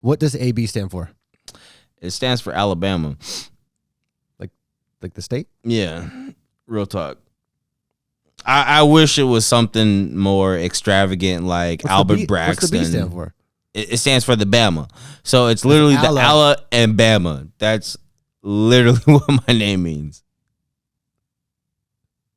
What does AB stand for? It stands for Alabama. Like the state? Yeah, real talk. I wish it was something more extravagant like Albert Braxton. What's the B stand for? It stands for the Bama. So it's literally the Allah and Bama. That's literally what my name means.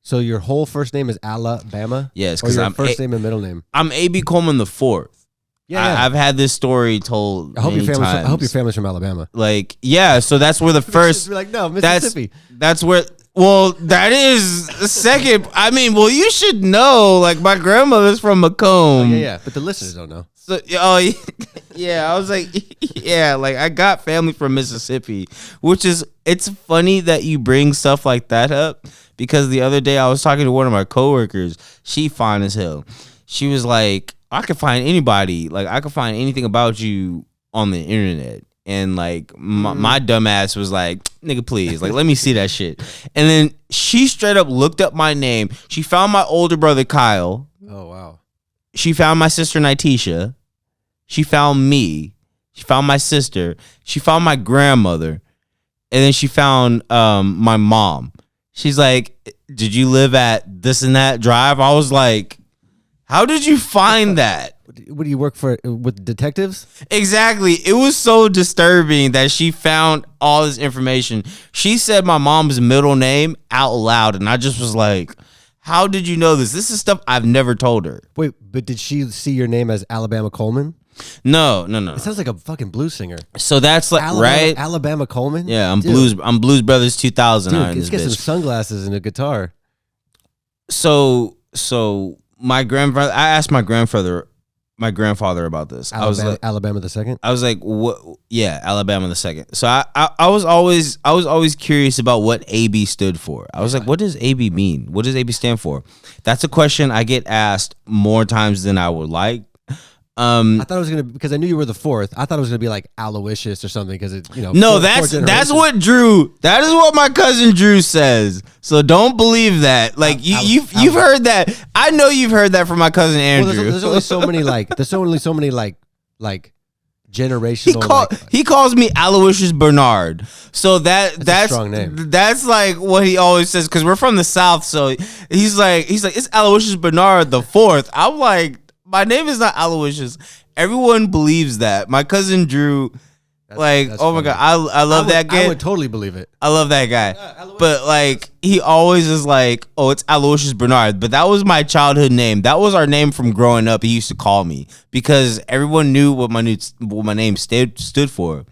So your whole first name is Alabama? Yes, because I'm first name and middle name. I'm A.B. Coleman the fourth. Yeah, I've had this story told. I hope your family's from Alabama. Like, yeah, so that's where the first. Be like, no, Mississippi. That's where. Well, that is the second. I mean, well, you should know. Like, my grandmother's from Macomb. Yeah, but the listeners don't know. So, yeah, I was like, yeah, like I got family from Mississippi, which is, it's funny that you bring stuff like that up because the other day I was talking to one of my coworkers. She fine as hell. She was like, I could find anybody. Like, I could find anything about you on the internet. And like my dumb ass was like, nigga, please, like, let me see that shit. And then she straight up looked up my name. She found my older brother Kyle. Oh wow. She found my sister Nitisha. She found me. She found my sister. She found my grandmother. And then she found my mom. She's like, did you live at this and that drive? I was like, how did you find that? What do you work for with detectives? Exactly. It was so disturbing that she found all this information. She said my mom's middle name out loud, and I just was like, how did you know this? This is stuff I've never told her. Wait, but did she see your name as Alabama Coleman? No. It sounds like a fucking blues singer. So that's like right? Alabama Coleman? Yeah, I'm Blues Brothers 2000. Dude, let's get some sunglasses and a guitar. So my grandfather, I asked my grandfather about this. I was like, Alabama the second. I was like, what? Yeah, Alabama the second. So I was always curious about what AB stood for. I was like, what does AB mean? What does AB stand for? That's a question I get asked more times than I would like. I thought it was gonna, because I knew you were the fourth. I thought it was gonna be like Aloysius or something because it, No, that's what Drew. That is what my cousin Drew says. So don't believe that. Like you've heard that. I know you've heard that from my cousin Andrew. Well, there's only so many generational. He calls me Aloysius Bernard. So that's a strong name. That's like what he always says because we're from the South. So he's like it's Aloysius Bernard the fourth. I'm like, my name is not Aloysius. Everyone believes that. My cousin Drew, that's oh my God, I love that guy. I would totally believe it. I love that guy. But like, he always is like, oh, it's Aloysius Bernard. But that was my childhood name. That was our name from growing up. He used to call me because everyone knew what my name stood for.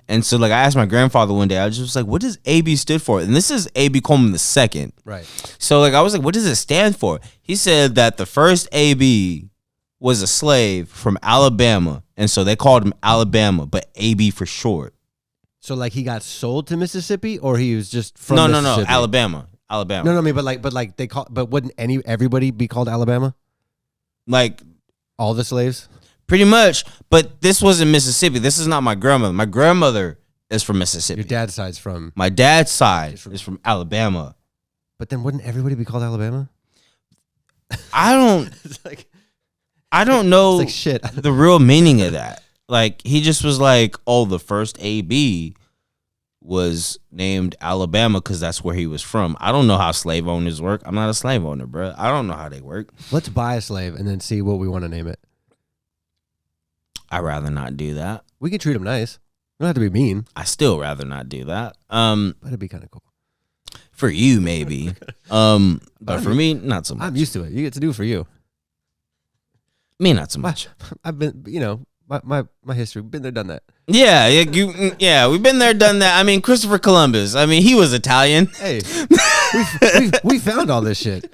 And so like, I asked my grandfather one day, I was just like, what does AB stood for? And this is AB Coleman the second. Right. So like, I was like, what does it stand for? He said that the first AB was a slave from Alabama, and so they called him Alabama, but AB for short. So like he got sold to Mississippi, or he was just from Mississippi? No, Alabama. No, I mean, but wouldn't everybody be called Alabama? Like all the slaves, pretty much. But this wasn't Mississippi. This is not my grandmother. My grandmother is from Mississippi. Your dad's side's from. My dad's side is from Alabama. But then wouldn't everybody be called Alabama? I don't know like shit. The real meaning of that. Like, he just was like, oh, the first AB was named Alabama because that's where he was from. I don't know how slave owners work. I'm not a slave owner, bro. I don't know how they work. Let's buy a slave and then see what we want to name it. I'd rather not do that. We can treat them nice. We don't have to be mean. I still rather not do that. But it'd be kind of cool. For you, maybe. But for me, not so much. I'm used to it. You get to do it for you. Me, not so much. I've been, my history. We've been there, done that. Yeah, we've been there, done that. I mean, Christopher Columbus. I mean, he was Italian. Hey, we found all this shit.